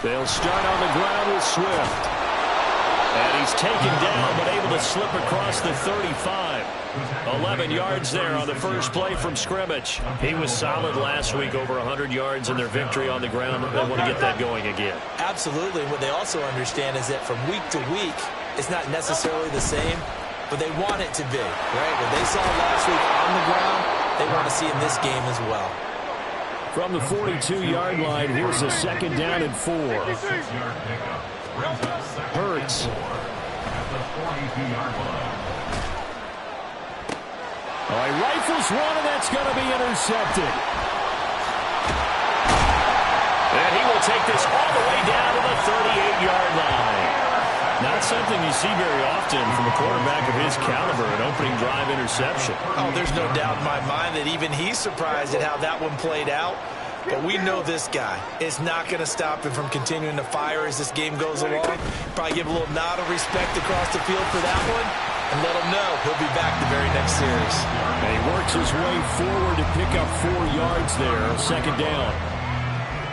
They'll start on the ground with Swift. And he's taken down, but able to slip across the 35. 11 yards there on the first play from scrimmage. He was solid last week, over 100 yards in their victory on the ground. They want to get that going again. Absolutely. What they also understand is that from week to week, it's not necessarily the same, but they want it to be, right? What they saw last week on the ground, they want to see in this game as well. From the 42-yard line, here's a second down and 4. Hurts. Oh, he rifles one, and that's going to be intercepted. And he will take this all the way down to the 38-yard line. Not something you see very often from a quarterback of his caliber, an opening drive interception. Oh, there's no doubt in my mind that even he's surprised at how that one played out. But we know this guy is not going to stop him from continuing to fire as this game goes along. Probably give a little nod of respect across the field for that one and let him know he'll be back the very next series. And he works his way forward to pick up 4 yards there. Second down.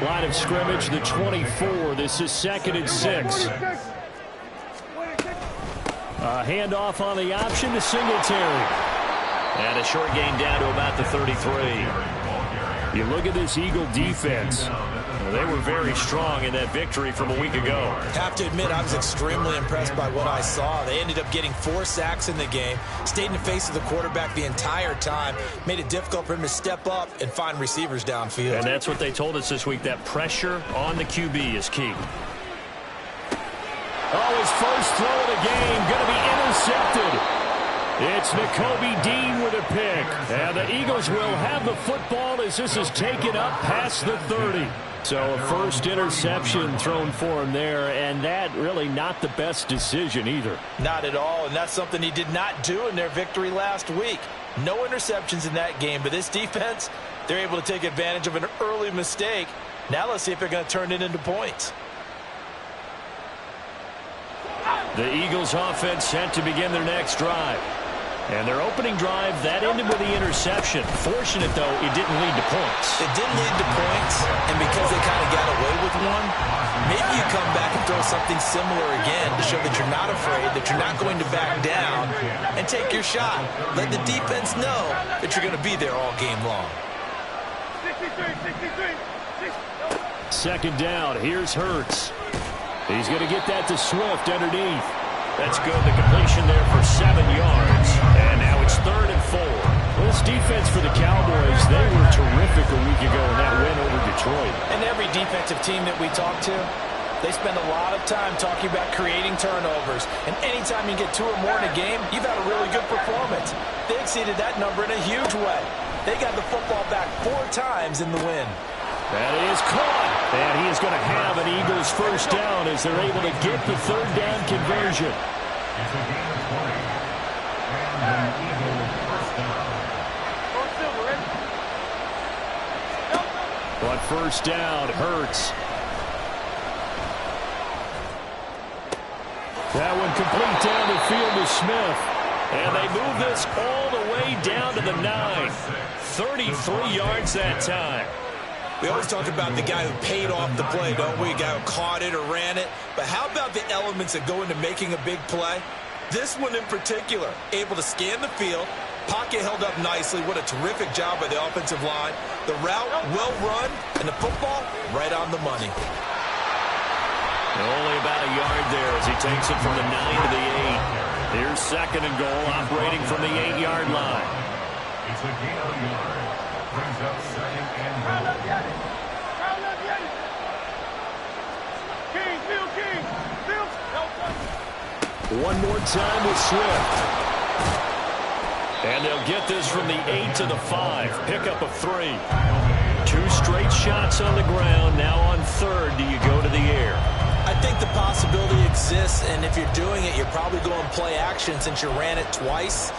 Line of scrimmage, the 24. This is 2nd and 6. A handoff on the option to Singletary. And a short gain down to about the 33. You look at this Eagle defense. They were very strong in that victory from a week ago. Have to admit, I was extremely impressed by what I saw. They ended up getting 4 sacks in the game, stayed in the face of the quarterback the entire time, made it difficult for him to step up and find receivers downfield. And that's what they told us this week, that pressure on the QB is key. Oh, his first throw of the game going to be intercepted. It's Nakobe Dean with a pick. And the Eagles will have the football as this is taken up past the 30. So a first interception thrown for him there, and that really not the best decision either. Not at all, and that's something he did not do in their victory last week. No interceptions in that game, but this defense, they're able to take advantage of an early mistake. Now let's see if they're going to turn it into points. The Eagles offense set to begin their next drive. And their opening drive, that ended with the interception. Fortunate, though, it didn't lead to points. It didn't lead to points, and because they kind of got away with one, maybe you come back and throw something similar again to show that you're not afraid, that you're not going to back down, and take your shot. Let the defense know that you're going to be there all game long. Second down, here's Hurts. He's going to get that to Swift underneath. That's good. The completion there for 7 yards. And now it's 3rd and 4. Well, this defense for the Cowboys, they were terrific a week ago in that win over Detroit. And every defensive team that we talk to, they spend a lot of time talking about creating turnovers. And anytime you get 2 or more in a game, you've had a really good performance. They exceeded that number in a huge way. They got the football back 4 times in the win. That is caught. And he is going to have an Eagles first down as they're able to get the 3rd down conversion. But first down, Hurts. That one complete down the field to Smith. And they move this all the way down to the 9. 33 yards that time. We always talk about the guy who paid off the play, don't we? A guy who caught it or ran it. But how about the elements that go into making a big play? This one in particular, able to scan the field, pocket held up nicely. What a terrific job by the offensive line. The route, well run, and the football, right on the money. Only about a yard there as he takes it from the 9 to the 8. Here's 2nd and goal, operating from the 8-yard line. It's a gain of a yard. Brings up 2nd and goal. One more time with Swift. And they'll get this from the 8 to the 5. Pickup of 3. 2 straight shots on the ground. Now on 3rd, do you go to the air? I think the possibility exists, and if you're doing it, you're probably going play action since you ran it twice.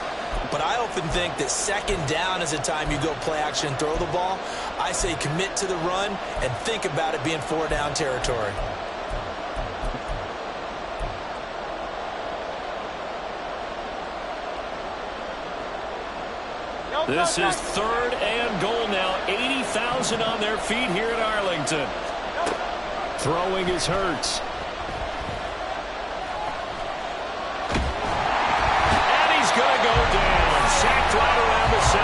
But I often think that 2nd down is the time you go play action and throw the ball. I say commit to the run and think about it being 4-down territory. This is 3rd and goal now. 80,000 on their feet here at Arlington. Throwing is Hurts. And he's going to go down. Sacked right around the 17.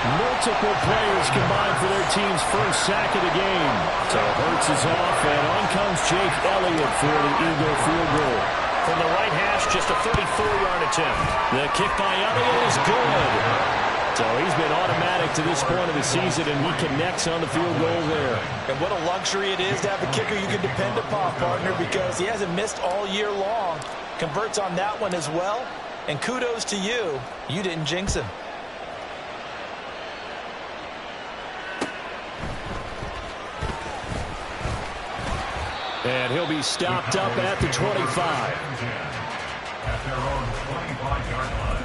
Multiple players combined for their team's first sack of the game. So Hurts is off, and on comes Jake Elliott for the Eagle field goal. From the right hash, just a 34-yard attempt. The kick by Elliott is good. So he's been automatic to this point of the season, and he connects on the field goal there. And what a luxury it is to have a kicker you can depend upon, partner, because he hasn't missed all year long. Converts on that one as well. And kudos to you. You didn't jinx him. And he'll be stopped up at the 25. At their own 25-yard line.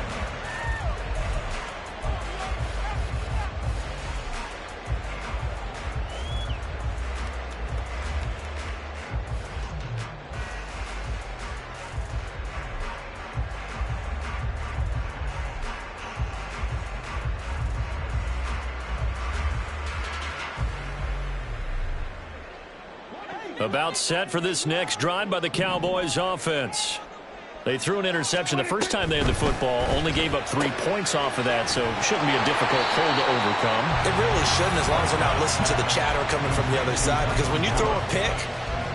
About set for this next drive by the Cowboys offense. They threw an interception the first time they had the football, only gave up 3 points off of that, so it shouldn't be a difficult hole to overcome. It really shouldn't, as long as they're not listening to the chatter coming from the other side, because when you throw a pick,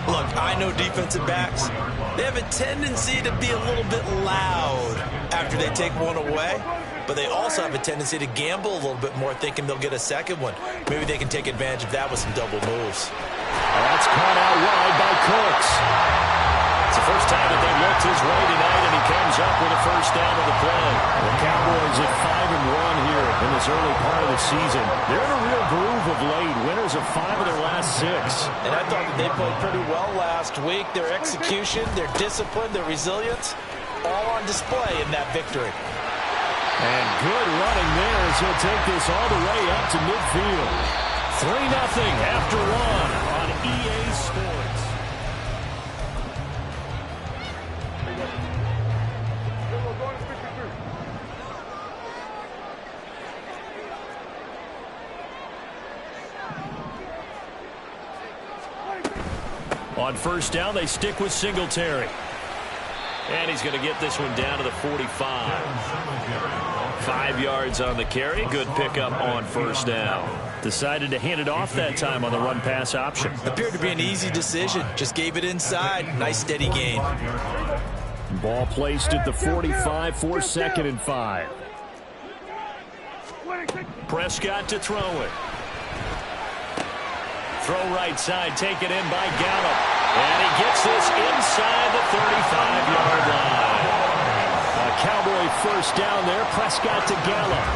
look, I know defensive backs, they have a tendency to be a little bit loud after they take one away, but they also have a tendency to gamble a little bit more, thinking they'll get a second one. Maybe they can take advantage of that with some double moves. That's caught out wide by Cooks. It's the first time that they looked his way tonight, and he comes up with a first down of the play. The Cowboys at 5-1 here in this early part of the season. They're in a real groove of late. Winners of 5 of their last 6. And I thought that they played pretty well last week. Their execution, their discipline, their resilience, all on display in that victory. And good running there as he'll take this all the way up to midfield. 3-0 after 1 on EA Sports. On first down, they stick with Singletary. And he's going to get this one down to the 45. 5 yards on the carry. Good pickup on first down. Decided to hand it off that time on the run-pass option. Appeared to be an easy decision. Just gave it inside. Nice steady gain. Ball placed at the 45 for 2nd and 5. Prescott to throw it. Throw right side, taken in by Gallup. And he gets this inside the 35-yard line. A Cowboy first down there. Prescott to Gallup.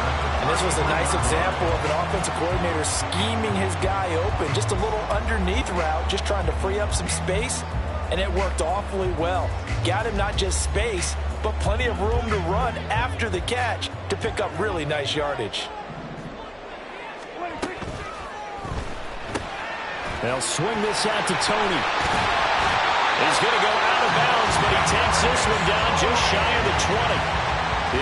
And this was a nice example of an offensive coordinator scheming his guy open. Just a little underneath route, just trying to free up some space. And it worked awfully well. Got him not just space, but plenty of room to run after the catch to pick up really nice yardage. They'll swing this out to Tony. He's going to go out of bounds, but he takes this one down just shy of the 20.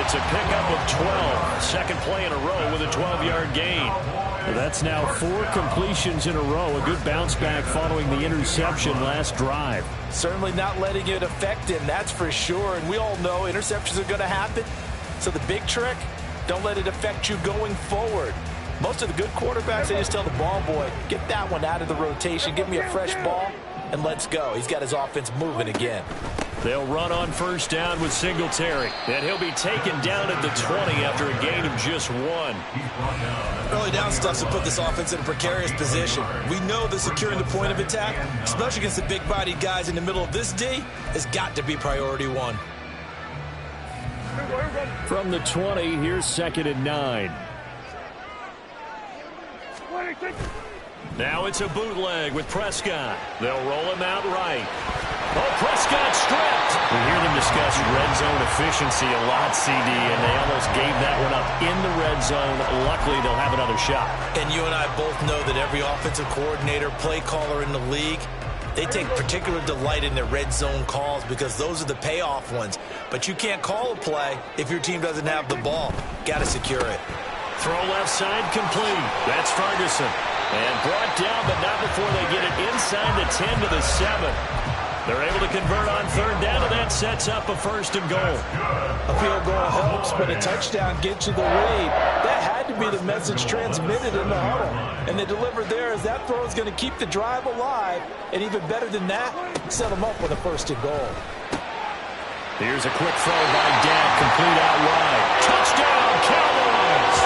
It's a pickup of 12. Second play in a row with a 12-yard gain. Well, that's now 4 completions in a row. A good bounce back following the interception last drive. Certainly not letting it affect him, that's for sure. And we all know interceptions are going to happen. So the big trick, don't let it affect you going forward. Most of the good quarterbacks, they just tell the ball boy, get that one out of the rotation, give me a fresh ball, and let's go. He's got his offense moving again. They'll run on first down with Singletary. And he'll be taken down at the 20 after a gain of just 1. Early down stuff's to put this offense in a precarious position. We know that securing the point of attack, especially against the big-bodied guys in the middle of this D, has got to be priority 1. From the 20, here's 2nd and 9. Now it's a bootleg with Prescott. They'll roll him out right. Oh, Prescott stripped. We hear them discuss red zone efficiency a lot, CD, and they almost gave that one up in the red zone. Luckily, they'll have another shot. And you and I both know that every offensive coordinator, play caller in the league, they take particular delight in their red zone calls because those are the payoff ones. But you can't call a play if your team doesn't have the ball. Got to secure it. Throw left side complete. That's Ferguson. And brought down, but not before they get it inside the 10 to the 7. They're able to convert on third down, and that sets up a 1st and goal. A field goal helps, but a touchdown gets you the lead. That had to be the message transmitted in the huddle. And they delivered there as that throw is going to keep the drive alive. And even better than that, set them up with a 1st and goal. Here's a quick throw by Dak, complete out wide. Touchdown, Cowboys!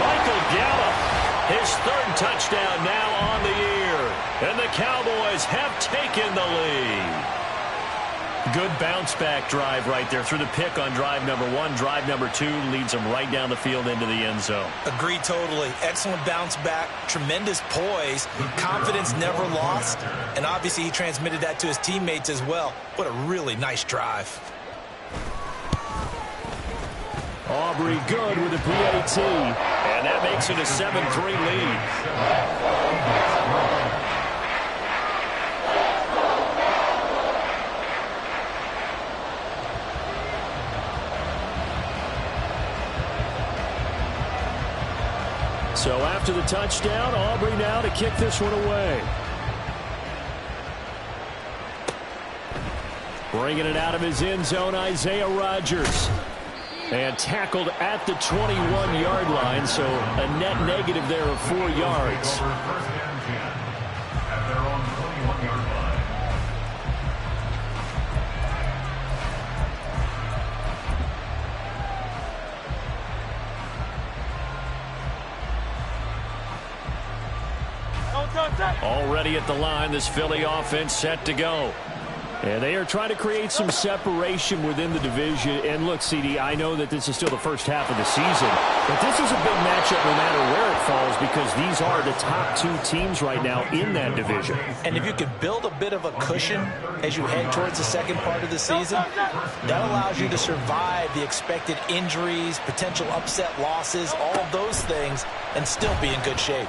Michael Gallup, his 3rd touchdown now on the year. And the Cowboys have taken the lead. Good bounce-back drive right there through the pick on drive number 1. Drive number 2 leads them right down the field into the end zone. Agree totally. Excellent bounce back, tremendous poise, confidence never lost, and obviously he transmitted that to his teammates as well. What a really nice drive. Aubrey good with a PAT, and that makes it a 7-3 lead. So after the touchdown, Aubrey now to kick this one away. Bringing it out of his end zone, Isaiah Rodgers. And tackled at the 21-yard line, so a net negative there of 4 yards. First and 10 at their own 21-yard line. Already at the line, this Philly offense set to go. And they are trying to create some separation within the division. And look, CD, I know that this is still the first half of the season, but this is a big matchup no matter where it falls because these are the top 2 teams right now in that division. And if you can build a bit of a cushion as you head towards the second part of the season, that allows you to survive the expected injuries, potential upset losses, all of those things, and still be in good shape.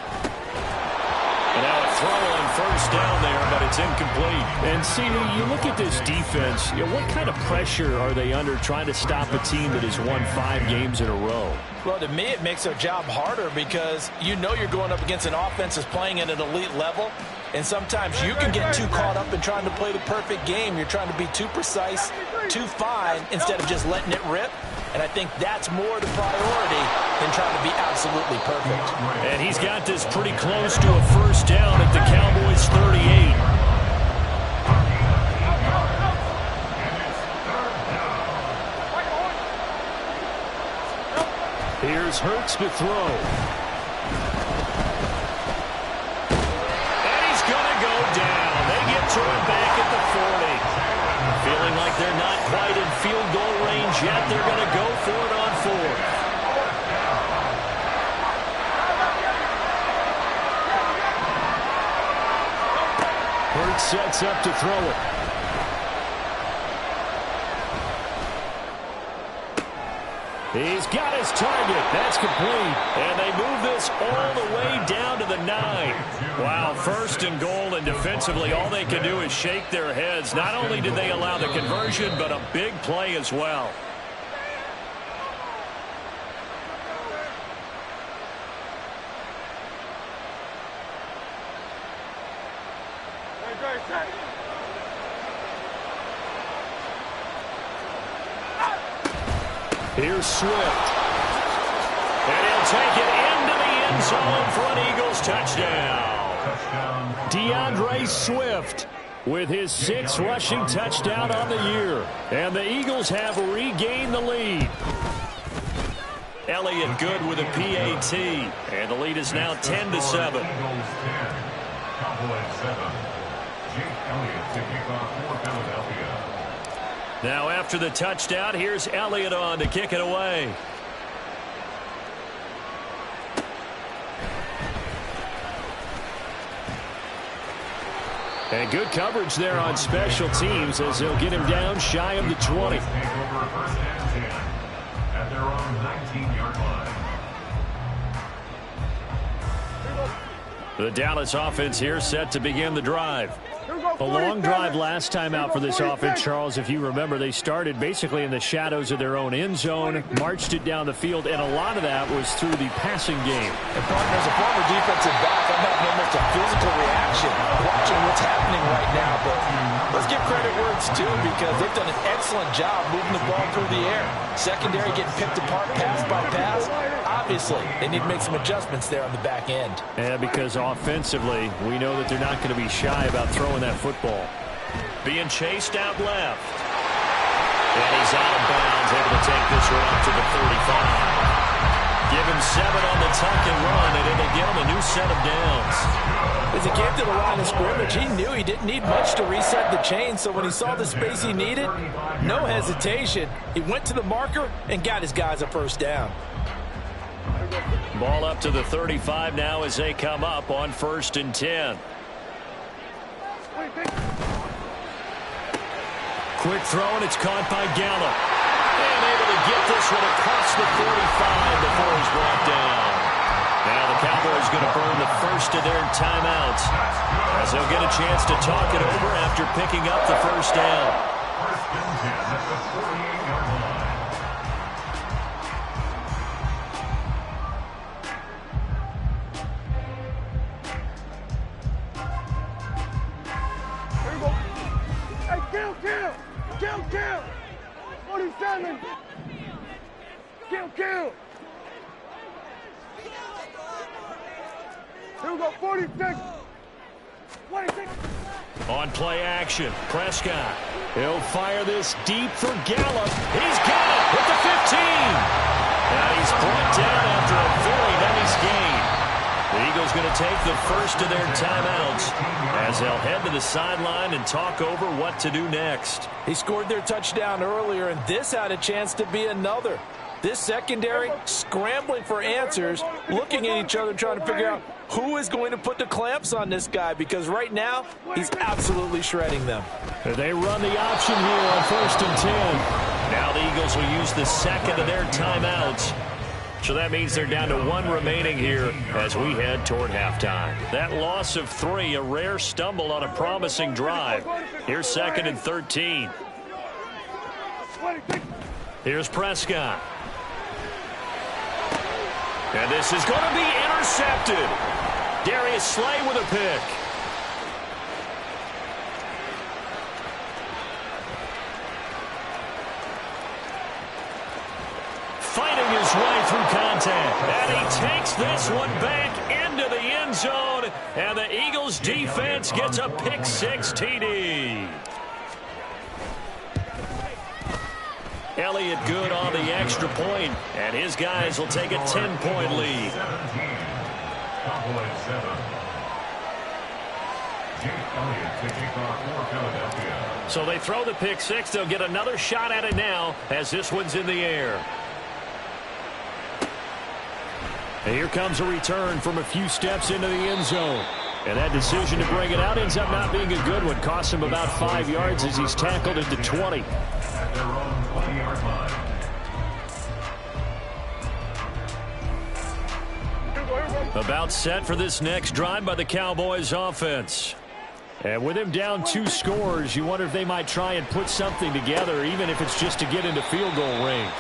And now a throw on first down there, but it's incomplete. And, CD, you look at this defense, what kind of pressure are they under trying to stop a team that has won 5 games in a row? Well, to me, it makes their job harder because you know you're going up against an offense that's playing at an elite level. And sometimes you can get too caught up in trying to play the perfect game. You're trying to be too precise, too fine, instead of just letting it rip. And I think that's more the priority than trying to be absolutely perfect. And he's got this pretty close to a first down at the Cowboys 38. Here's Hurts to throw. And he's going to go down. They get to him back at the 40. Feeling like they're not quite in field goal range yet. They're going to go for it on 4th. Hurts sets up to throw it. He's got his target. That's complete. And they move this all the way down to the 9. Wow, 1st and goal, and defensively all they can do is shake their heads. Not only did they allow the conversion, but a big play as well. Here's Swift. And he'll take it into the end zone for an Eagles touchdown. DeAndre Swift with his 6th rushing touchdown on the year. And the Eagles have regained the lead. Elliott good with a PAT. And the lead is now 10-7. Eagles 10, Cowboys 7. Jake Elliott to kick off for Philadelphia. Now after the touchdown, here's Elliott on to kick it away. And good coverage there on special teams as they'll get him down shy of the 20. Take over first and 10 at their own 19-yard line. The Dallas offense here set to begin the drive. A long drive last time out for this offense, Charles. If you remember, they started basically in the shadows of their own end zone, marched it down the field, and a lot of that was through the passing game. And partner, as a former defensive back, I'm having almost a physical reaction watching what's happening right now. But let's give credit where it's due, because they've done an excellent job moving the ball through the air. Secondary getting picked apart pass by pass. Obviously, they need to make some adjustments there on the back end. Yeah, because offensively, we know that they're not going to be shy about throwing that football. Being chased out left. And he's out of bounds, able to take this one up to the 35. Give him 7 on the tuck and run, and it'll give him a new set of downs. As he came to the line of scrimmage, he knew he didn't need much to reset the chain, so when he saw the space he needed, no hesitation. He went to the marker and got his guys a first down. Ball up to the 35 now as they come up on 1st and 10. Quick throw, and it's caught by Gallup. And able to get this one across the 45 before he's brought down. Now the Cowboys going to burn the first of their timeouts, as they'll get a chance to talk it over after picking up the first down. 1st and 10 at the 48-yard line. Kill! 47! Kill! Here we go, 46! 26! On play action, Prescott. He'll fire this deep for Gallup. He's got it at the 15. Now he's brought down after a very nice gain. The Eagles going to take the first of their timeouts as they'll head to the sideline and talk over what to do next. He scored their touchdown earlier, and this had a chance to be another. This secondary scrambling for answers, looking at each other, trying to figure out who is going to put the clamps on this guy, because right now he's absolutely shredding them. They run the option here on 1st and 10. Now the Eagles will use the second of their timeouts. So that means they're down to 1 remaining here as we head toward halftime. That loss of 3, a rare stumble on a promising drive. Here's 2nd and 13. Here's Prescott. And this is going to be intercepted. Darius Slay with a pick. Fighting his way through contact. And he takes this one back into the end zone. And the Eagles defense gets a pick-6 TD. Elliott good on the extra point, and his guys will take a 10-point lead. 17. Cowboys 7. Jake Elliott taking off for Philadelphia. So they throw the pick-6. They'll get another shot at it now as this one's in the air. And here comes a return from a few steps into the end zone. And that decision to bring it out ends up not being a good one. Costs him about 5 yards as he's tackled at the 20. At their own 20-yard line. About set for this next drive by the Cowboys offense. And with him down 2 scores, you wonder if they might try and put something together, even if it's just to get into field goal range.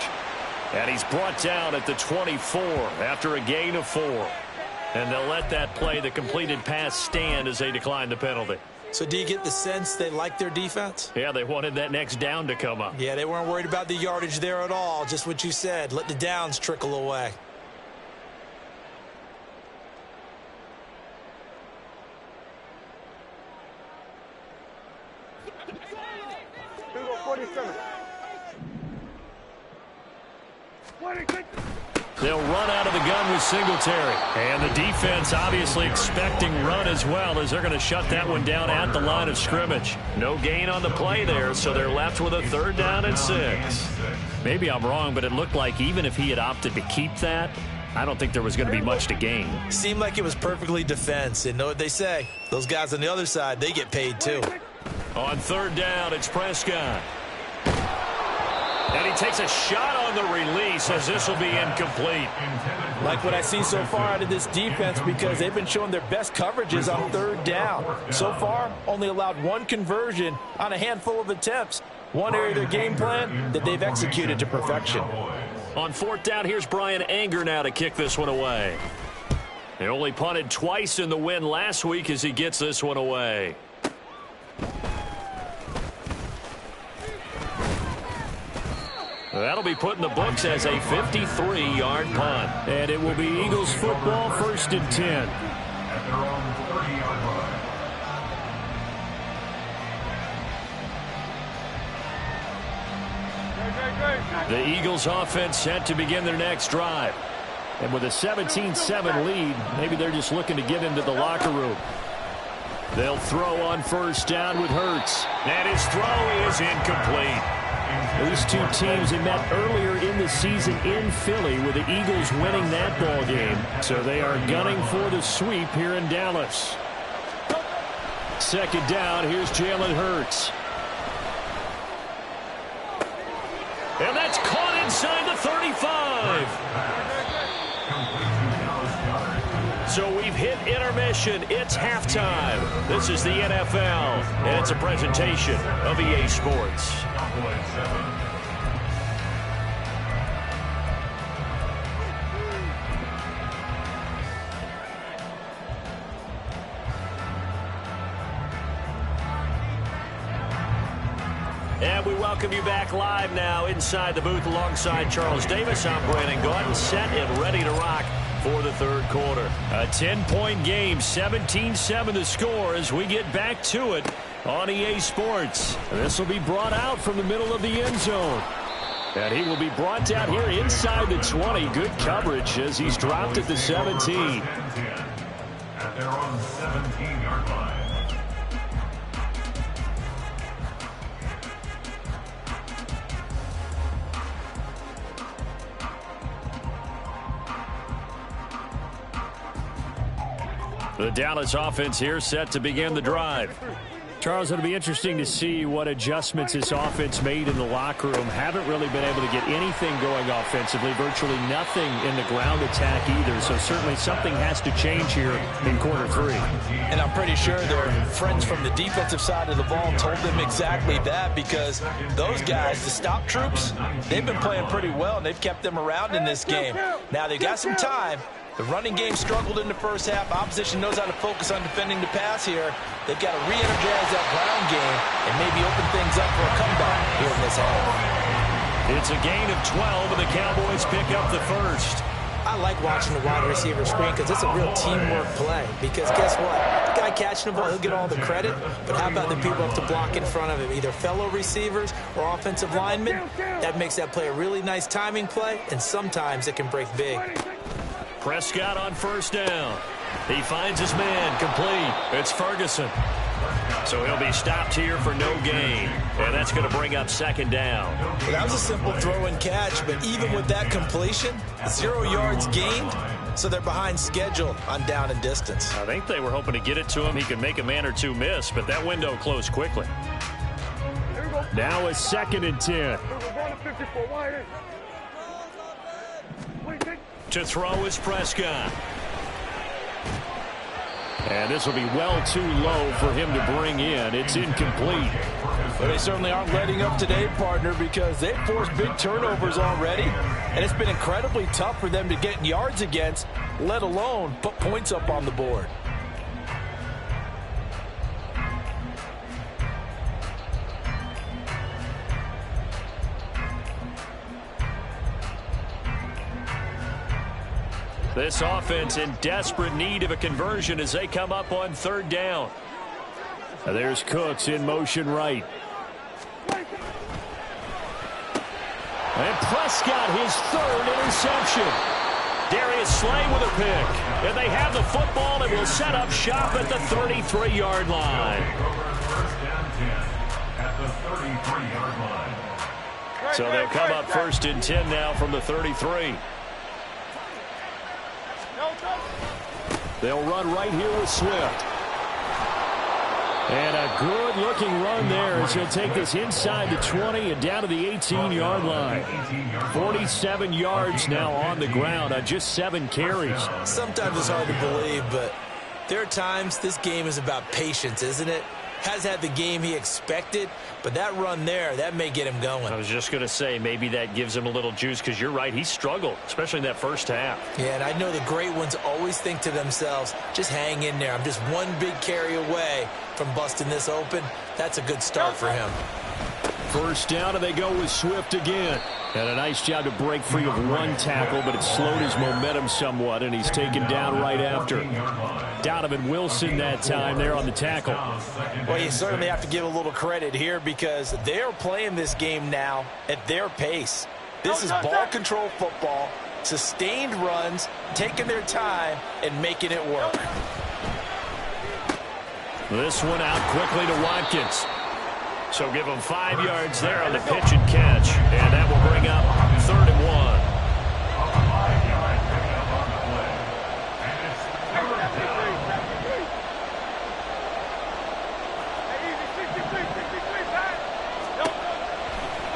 And he's brought down at the 24 after a gain of 4. And they'll let that play, the completed pass, stand as they decline the penalty. So do you get the sense they like their defense? Yeah, they wanted that next down to come up. Yeah, they weren't worried about the yardage there at all. Just what you said. Let the downs trickle away. Here we go, 47. 26. They'll run out of the gun with Singletary. And the defense obviously expecting run as well, as they're going to shut that one down at the line of scrimmage. No gain on the play there, so they're left with a 3rd down and 6. Maybe I'm wrong, but it looked like even if he had opted to keep that, I don't think there was going to be much to gain. Seemed like it was perfectly defense. And know what they say. Those guys on the other side, they get paid too. On 3rd down, it's Prescott. And he takes a shot on the release as this will be incomplete. Like what I see so far out of this defense because they've been showing their best coverages on third down. So far, only allowed one conversion on a handful of attempts. One area of their game plan that they've executed to perfection. On fourth down, here's Brian Anger now to kick this one away. He only punted twice in the win last week as he gets this one away. That'll be put in the books as a 53-yard punt. And it will be Eagles football, 1st and 10. At their own 30-yard line. The Eagles offense set to begin their next drive. And with a 17-7 lead, maybe they're just looking to get into the locker room. They'll throw on 1st down with Hurts. And his throw is incomplete. These two teams had met earlier in the season in Philly with the Eagles winning that ball game. So they are gunning for the sweep here in Dallas. 2nd down, here's Jalen Hurts. And that's caught inside the 35. So we've hit intermission. It's halftime. This is the NFL, and it's a presentation of EA Sports. And we welcome you back live now inside the booth alongside Charles Davis. I'm Brandon Gordon, set and ready to rock for the third quarter. A 10-point game, 17-7 the score as we get back to it on EA Sports. This will be brought out from the middle of the end zone. And he will be brought down here inside the 20. Good coverage as he's dropped at the 17. At their own 17-yard line. The Dallas offense here set to begin the drive. Charles, it'll be interesting to see what adjustments this offense made in the locker room. Haven't really been able to get anything going offensively, virtually nothing in the ground attack either. So certainly something has to change here in quarter 3. And I'm pretty sure their friends from the defensive side of the ball told them exactly that because those guys, the stop troops, they've been playing pretty well and they've kept them around in this game. Now they've got some time. The running game struggled in the first half. Opposition knows how to focus on defending the pass here. They've got to re-energize that ground game and maybe open things up for a comeback here in this half. It's a gain of 12, and the Cowboys pick up the first. I like watching the wide receiver screen because it's a real teamwork play. Because guess what? The guy catching the ball, he'll get all the credit. But how about the people up to block in front of him? Either fellow receivers or offensive linemen. That makes that play a really nice timing play, and sometimes it can break big. Prescott on 1st down. He finds his man complete. It's Ferguson. So he'll be stopped here for no gain. And that's going to bring up 2nd down. Well, that was a simple throw and catch, but even with that completion, 0 yards gained, so they're behind schedule on down and distance. I think they were hoping to get it to him. He could make a man or two miss, but that window closed quickly. Now a 2nd and 10. To throw is Prescott. And this will be well too low for him to bring in. It's incomplete. But they certainly aren't letting up today, partner, because they've forced big turnovers already. And it's been incredibly tough for them to get yards against, let alone put points up on the board. This offense in desperate need of a conversion as they come up on 3rd down. There's Cooks in motion right. And Prescott, his 3rd interception. Darius Slay with a pick. And they have the football and will set up shop at the 33-yard line. At the 33-yard line. So they'll come up 1st and 10 now from the 33. They'll run right here with Swift. And a good-looking run there as he'll take this inside the 20 and down to the 18-yard line. 47 yards now on the ground on just 7 carries. Sometimes it's hard to believe, but there are times this game is about patience, isn't it? Has had the game he expected, but that run there, that may get him going. I was just going to say, maybe that gives him a little juice, because you're right, he struggled, especially in that first half. Yeah, and I know the great ones always think to themselves, just hang in there. I'm just one big carry away from busting this open. That's a good start for him. First down, and they go with Swift again. And a nice job to break free of one tackle, but it slowed his momentum somewhat, and he's taken down right after. Donovan Wilson that time there on the tackle. Well, you certainly have to give a little credit here because they're playing this game now at their pace. This is ball control football, sustained runs, taking their time, and making it work. This one out quickly to Watkins. So give him 5 yards there on the pitch and catch. And that will bring up 3rd and 1.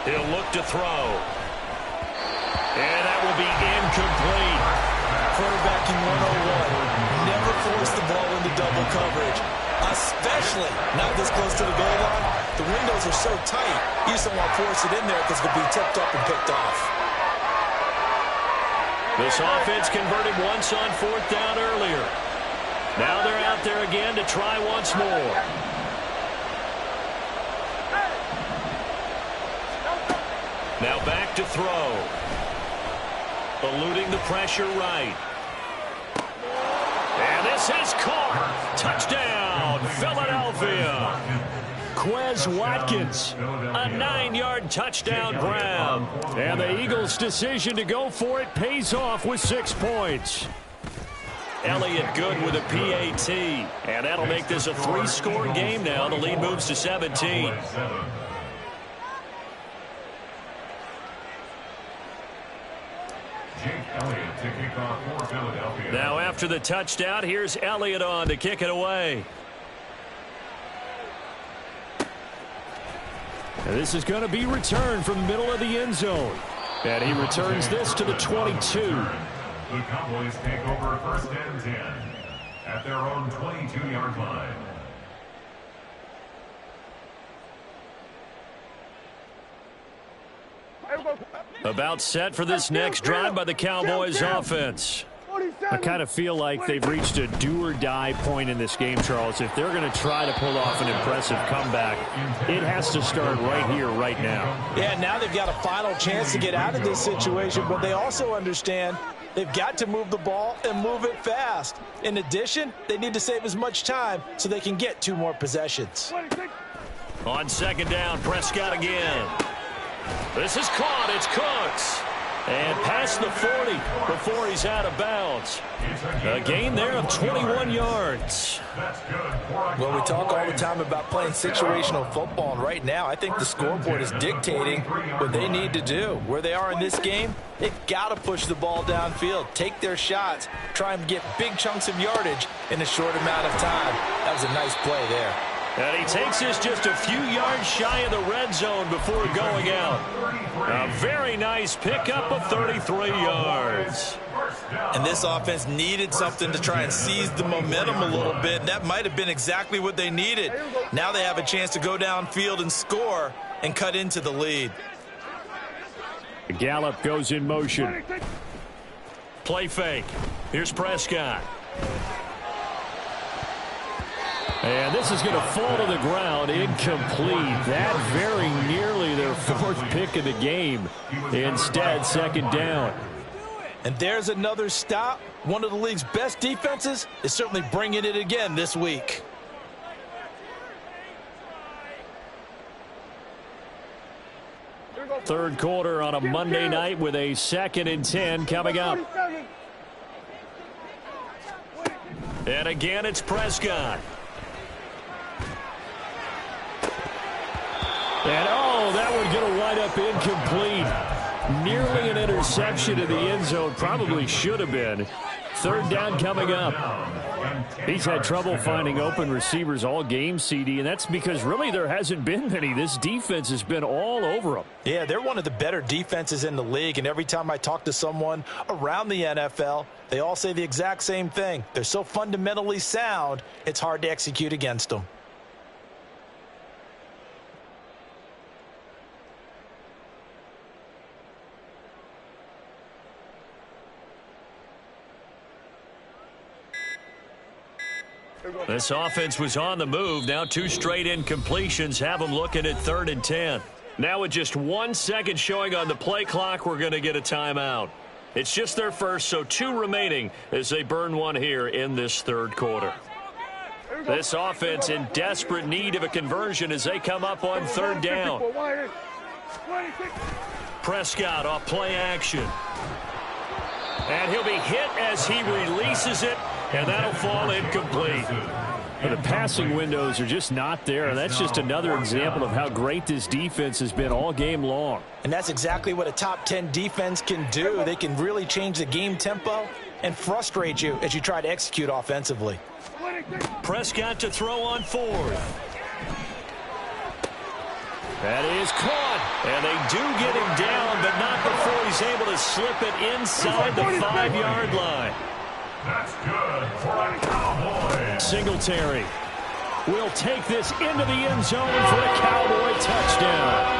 He'll look to throw. And that will be incomplete. Quarterbacking 101. Never force the ball into double coverage, especially not this close to the goal line. The windows are so tight, you just don't want to force it in there because it could be tipped up and picked off. This offense converted once on 4th down earlier. Now they're out there again to try once more. Now back to throw. Eluding the pressure right. And this is caught. Touchdown, Philadelphia. Quez Watkins, a 9-yard touchdown grab. And the Eagles' decision to go for it pays off with 6 points. Elliott good with a PAT. And that'll make this a 3-score game now. The lead moves to 17. Now after the touchdown, here's Elliott on to kick it away. And this is going to be returned from the middle of the end zone. And he returns this to the 22. The Cowboys take over 1st and 10 at their own 22-yard line. About set for this next drive by the Cowboys offense. I kind of feel like they've reached a do-or-die point in this game, Charles. If they're going to try to pull off an impressive comeback, it has to start right here, right now. Yeah, now they've got a final chance to get out of this situation, but they also understand they've got to move the ball and move it fast. In addition, they need to save as much time so they can get 2 more possessions. On 2nd down, Prescott again. This is caught. It's Cooks. And past the 40 before he's out of bounds. A gain there of 21 yards. Well, we talk all the time about playing situational football, and right now I think the scoreboard is dictating what they need to do. Where they are in this game, they've got to push the ball downfield, take their shots, try and get big chunks of yardage in a short amount of time. That was a nice play there. And he takes this just a few yards shy of the red zone before going out. A very nice pickup of 33 yards. And this offense needed something to try and seize the momentum a little bit. That might have been exactly what they needed. Now they have a chance to go downfield and score and cut into the lead. Gallup goes in motion. Play fake. Here's Prescott. And this is going to fall to the ground, incomplete. That very nearly their 4th pick of the game. Instead, 2nd down. And there's another stop. One of the league's best defenses is certainly bringing it again this week. Third quarter on a Monday night with a 2nd and 10 coming up. And again, it's Prescott. And, oh, that one going to wind up incomplete. Nearly an interception in the end zone. Probably should have been. Third down coming up. He's had trouble finding open receivers all game, CD, and that's because really there hasn't been many. This defense has been all over them. Yeah, they're one of the better defenses in the league, and every time I talk to someone around the NFL, they all say the exact same thing. They're so fundamentally sound, it's hard to execute against them. This offense was on the move. Now 2 straight incompletions have them looking at 3rd and 10. Now with just 1 second showing on the play clock, we're going to get a timeout. It's just their first, so 2 remaining as they burn one here in this 3rd quarter. This offense in desperate need of a conversion as they come up on 3rd down. Prescott off play action. And he'll be hit as he releases it, and that'll fall incomplete. The passing windows are just not there, and that's just another example of how great this defense has been all game long. And that's exactly what a top 10 defense can do. They can really change the game tempo and frustrate you as you try to execute offensively. Prescott to throw on 4th. That is caught. And they do get him down, but not before he's able to slip it inside the 5-yard line. That's good for the Cowboys. Singletary will take this into the end zone for a Cowboy touchdown.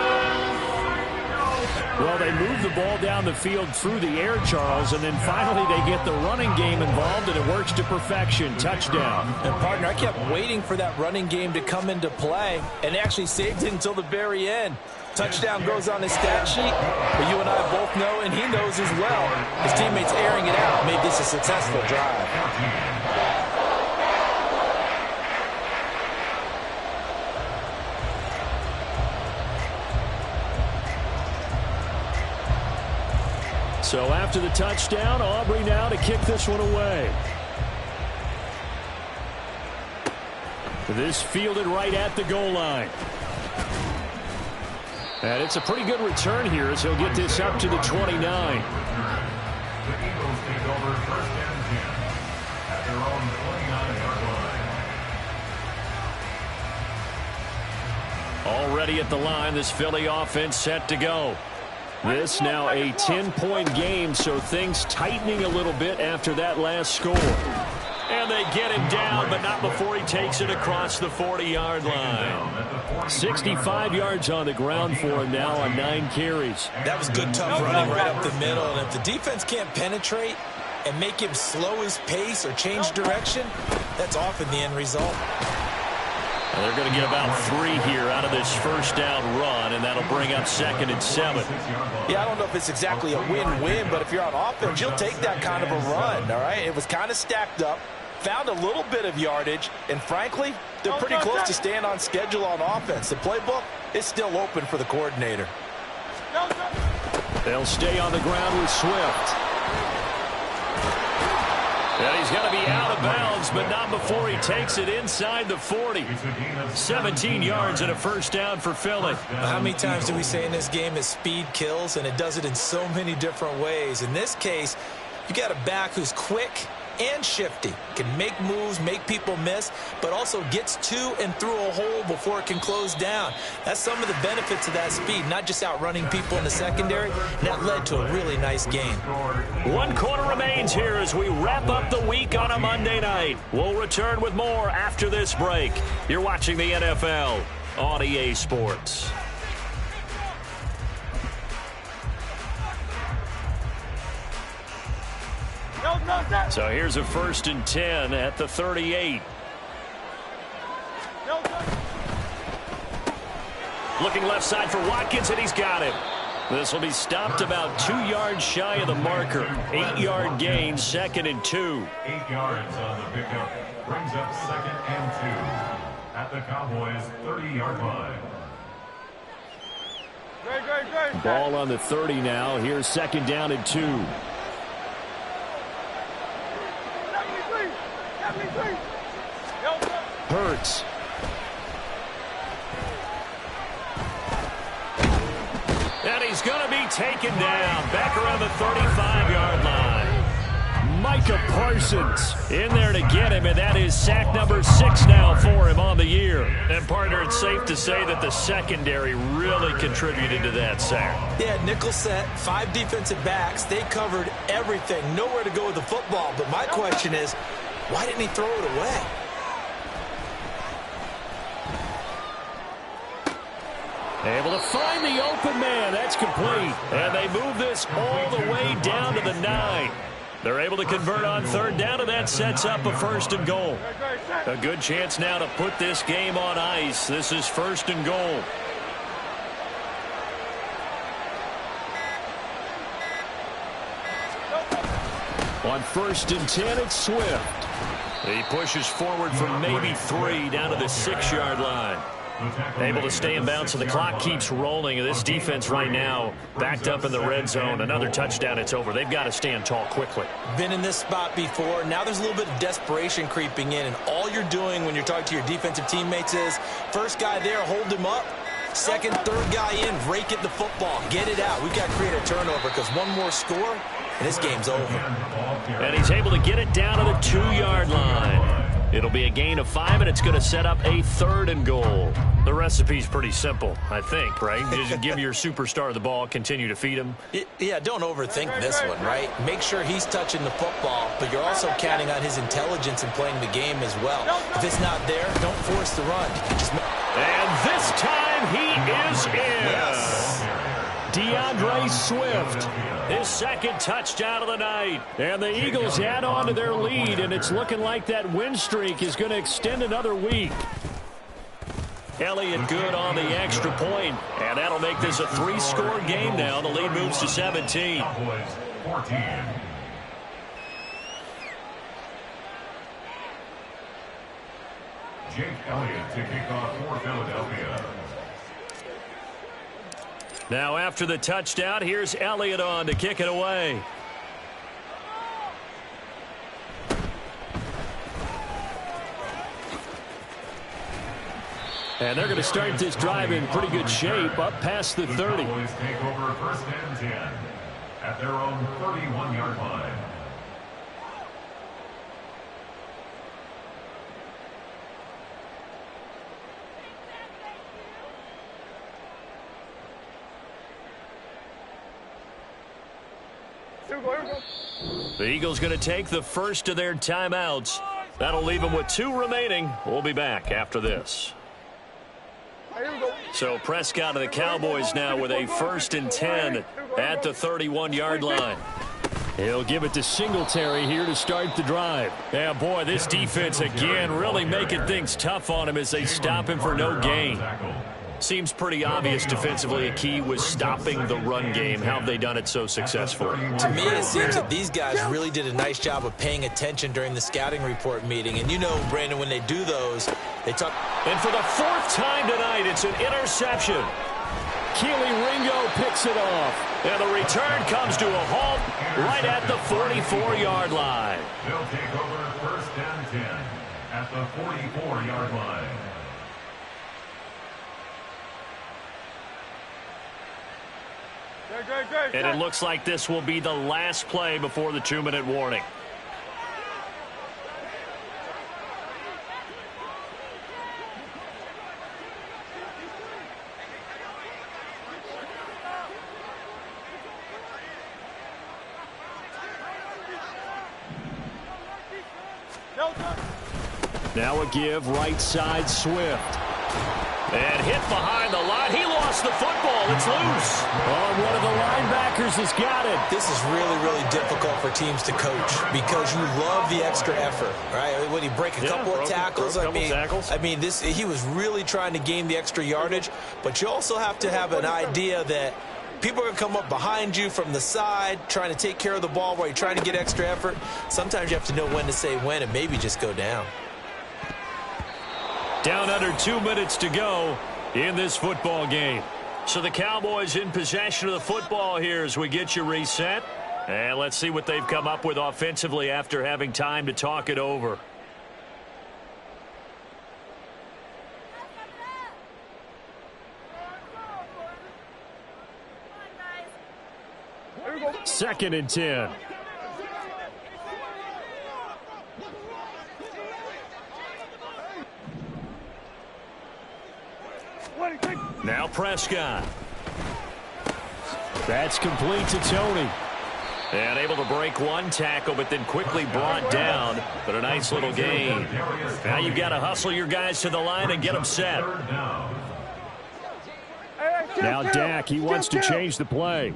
Well, they move the ball down the field through the air, Charles, and then finally they get the running game involved, and it works to perfection. Touchdown. And, partner, I kept waiting for that running game to come into play and actually saved it until the very end. Touchdown goes on his stat sheet, but you and I both know, and he knows as well, his teammates airing it out made this a successful drive. So after the touchdown, Aubrey now to kick this one away. This fielded right at the goal line. And it's a pretty good return here as he'll get this up to the 29. The Eagles take over 1st and 10 at their own 29-yard line. Already at the line, this Philly offense set to go. This now a 10-point game, so things tightening a little bit after that last score. And they get him down, but not before he takes it across the 40-yard line. 65 yards on the ground for him now on 9 carries. That was good, tough running right up the middle. And if the defense can't penetrate and make him slow his pace or change direction, that's often the end result. And they're going to get about 3 here out of this first down run, and that'll bring up 2nd and 7. Yeah, I don't know if it's exactly a win-win, but if you're on offense, you'll take that kind of a run, all right? It was kind of stacked up, found a little bit of yardage, and frankly, they're pretty close to staying on schedule on offense. The playbook is still open for the coordinator. They'll stay on the ground with Swift. And he's going to be out of bounds, but not before he takes it inside the 40. 17 yards and a first down for Philly. How many times do we say in this game that speed kills, and it does it in so many different ways? In this case, you got a back who's quick and shifty, can make moves, make people miss, but also gets to and through a hole before it can close down. That's some of the benefits of that speed, not just outrunning people in the secondary. And that led to a really nice game. 1 quarter remains here as we wrap up the week on a Monday night. We'll return with more after this break. You're watching the NFL on EA Sports. So here's a 1st and 10 at the 38. Looking left side for Watkins, and he's got him. This will be stopped about 2 yards shy of the marker. 8-yard gain, 2nd and 2. 8 yards on the pickup brings up 2nd and 2 at the Cowboys' 30-yard line. Ball on the 30 now. Here's 2nd down and 2. Hurts. And he's going to be taken down back around the 35-yard line. Micah Parsons in there to get him, and that is sack number 6 now for him on the year. And, partner, it's safe to say that the secondary really contributed to that sack. Yeah, nickel set, 5 defensive backs. They covered everything. Nowhere to go with the football. But my question is, why didn't he throw it away? Able to find the open man. That's complete. And they move this all the way down to the 9. They're able to convert on 3rd down, and that sets up a 1st and goal. A good chance now to put this game on ice. This is 1st and goal. On 1st and 10, it's Swift. He pushes forward for maybe 3 down to the 6-yard line. Able to stay in bounds, so the clock keeps rolling. This defense right now backed up in the red zone. Another touchdown, it's over. They've got to stand tall quickly. Been in this spot before. Now there's a little bit of desperation creeping in, and all you're doing when you're talking to your defensive teammates is, first guy there, hold him up. Second, third guy in, rake at the football. Get it out. We've got to create a turnover because one more score, and this game's over. And he's able to get it down to the 2-yard line. It'll be a gain of 5, and it's going to set up a 3rd and goal. The recipe's pretty simple, I think, right? Just give your superstar the ball, continue to feed him. Yeah, don't overthink this one, right? Make sure he's touching the football, but you're also counting on his intelligence in playing the game as well. If it's not there, don't force the run. And this time he is in. Yes. DeAndre Swift, his 2nd touchdown of the night. And the Eagles add on to their lead, and it's looking like that win streak is going to extend another week. Elliott good on the extra point, and that'll make this a 3-score game now. The lead moves to 17. Cowboys 14. Jake Elliott to kick off for Philadelphia. Now after the touchdown, here's Elliott on to kick it away. And they're going to start this drive in pretty good shape, up past the 30. The Cowboys take over 1st and 10 at their own 31-yard line. The Eagles going to take the first of their timeouts. That'll leave them with 2 remaining. We'll be back after this. So Prescott of the Cowboys now with a 1st and 10 at the 31-yard line. He'll give it to Singletary here to start the drive. Yeah, boy, this defense again really making things tough on him as they stop him for no gain. Seems pretty obvious defensively a key was stopping the run game. How have they done it so successfully? To me, it seems that these guys really did a nice job of paying attention during the scouting report meeting. And you know, Brandon, when they do those, they talk. And for the 4th time tonight, it's an interception. Keely Ringo picks it off. And the return comes to a halt right at the 44-yard line. They'll take over 1st and 10 at the 44-yard line. And it looks like this will be the last play before the 2-minute warning. Now a give, right side, Swift. And hit behind the line. He lost the football. It's loose. Oh, one of the linebackers has got it. This is really, really difficult for teams to coach because you love the extra effort, right? When he break a couple of tackles, I mean, he was really trying to gain the extra yardage, but you also have to have an idea that people are going to come up behind you from the side, trying to take care of the ball while you're trying to get extra effort. Sometimes you have to know when to say when and maybe just go down. Down under 2 minutes to go in this football game. So the Cowboys in possession of the football here as we get you reset. And let's see what they've come up with offensively after having time to talk it over. Second and 10. Now Prescott. That's complete to Tony. And able to break one tackle, but then quickly brought down. But a nice little gain. Now you've got to hustle your guys to the line and get them set. Now Dak, he wants to change the play.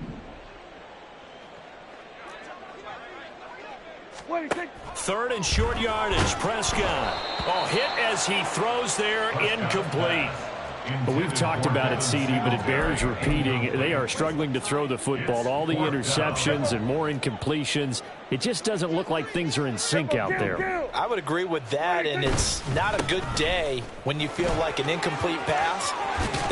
Third and short yardage. Prescott. Oh, hit as he throws there. Incomplete. But we've talked about it, CD, but it bears repeating. They are struggling to throw the football. All the interceptions and more incompletions. It just doesn't look like things are in sync out there. I would agree with that, and it's not a good day when you feel like an incomplete pass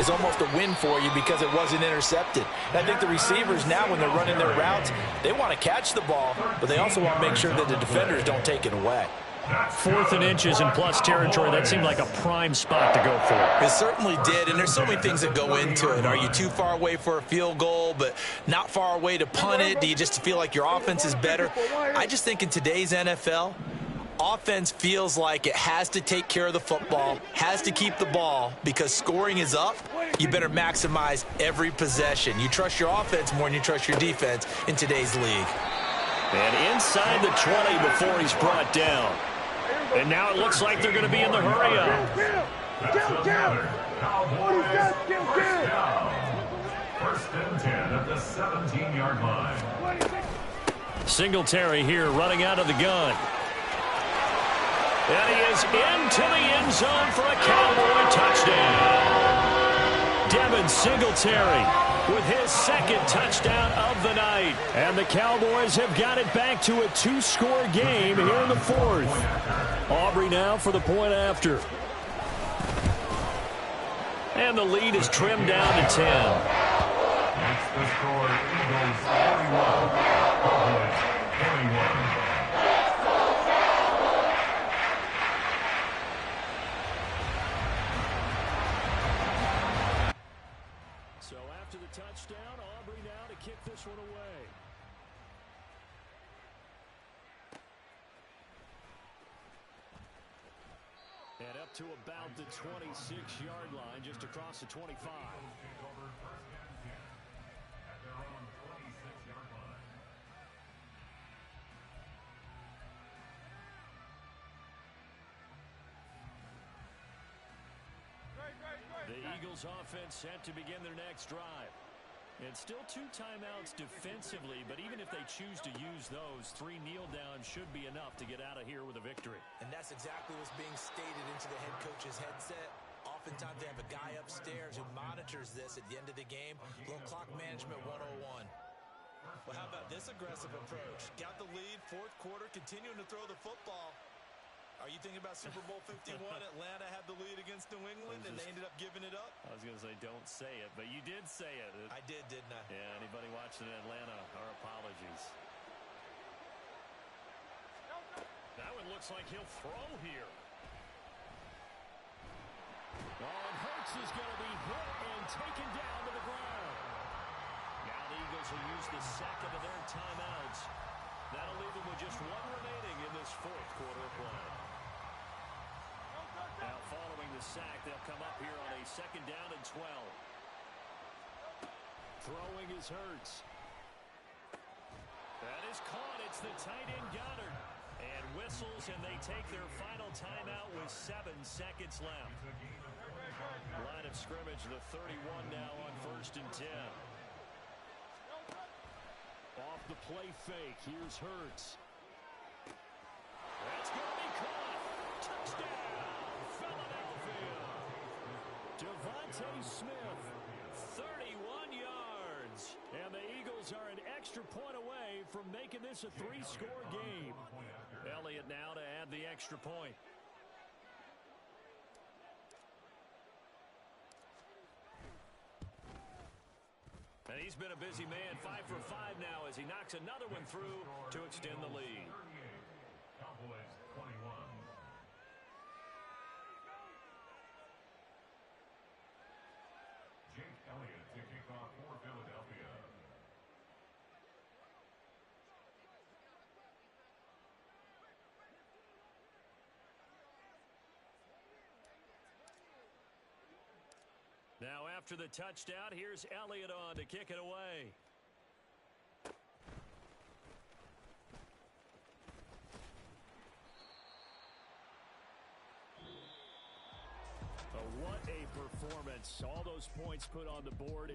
is almost a win for you because it wasn't intercepted. And I think the receivers now, when they're running their routes, they want to catch the ball, but they also want to make sure that the defenders don't take it away. 4th and inches in plus territory. That seemed like a prime spot to go for. It certainly did, and there's so many things that go into it. Are you too far away for a field goal, but not far away to punt it? Do you just feel like your offense is better? I just think in today's NFL, offense feels like it has to take care of the football, has to keep the ball, because scoring is up. You better maximize every possession. You trust your offense more than you trust your defense in today's league. And inside the 20 before he's brought down. And now it looks like they're going to be in the hurry-up. First and 10 at the 17-yard line. Singletary here running out of the gun. And he is into the end zone for a Cowboy touchdown. Devin Singletary with his second touchdown of the night. And the Cowboys have got it back to a 2-score game here in the 4th. Aubrey now for the point after. And the lead is trimmed down to 10. That's the score. Eagles 41. Cowboys 21. So after the touchdown, Aubrey now to kick this one away. And up to about the 26-yard line, just across the 25. The Eagles offense set to begin their next drive. And still 2 timeouts defensively, but even if they choose to use those, 3 kneel downs should be enough to get out of here with a victory. And that's exactly what's being stated into the head coach's headset. Oftentimes they have a guy upstairs who monitors this at the end of the game. Little clock management 101. Well, how about this aggressive approach? Got the lead, 4th quarter, continuing to throw the football. Are you thinking about Super Bowl 51? Atlanta had the lead against New England, and they ended up giving it up? I was going to say, don't say it, but you did say it. I did, didn't I? Yeah, anybody watching in Atlanta, our apologies. That one looks like he'll throw here. Oh, and Hurts is going to be hit and taken down to the ground. Now the Eagles will use the second of their timeouts. That'll leave them with just 1 remaining in this 4th quarter of play. Now following the sack, they'll come up here on a 2nd down and 12. Throwing is Hurts. That is caught. It's the tight end Goddard. And whistles, and they take their final timeout with 7 seconds left. Line of scrimmage, the 31 now on 1st and 10. Off the play fake, here's Hurts. That's going to be caught. Touchdown, Philadelphia. Devontae Smith, 31 yards. And the Eagles are an extra point away from making this a 3-score game. Elliott now to add the extra point. And he's been a busy man, 5 for 5 now as he knocks another one through to extend the lead. Cowboys 21. Jake Elliott to kick off for Philadelphia. Now after the touchdown, here's Elliott on to kick it away. What a performance. All those points put on the board.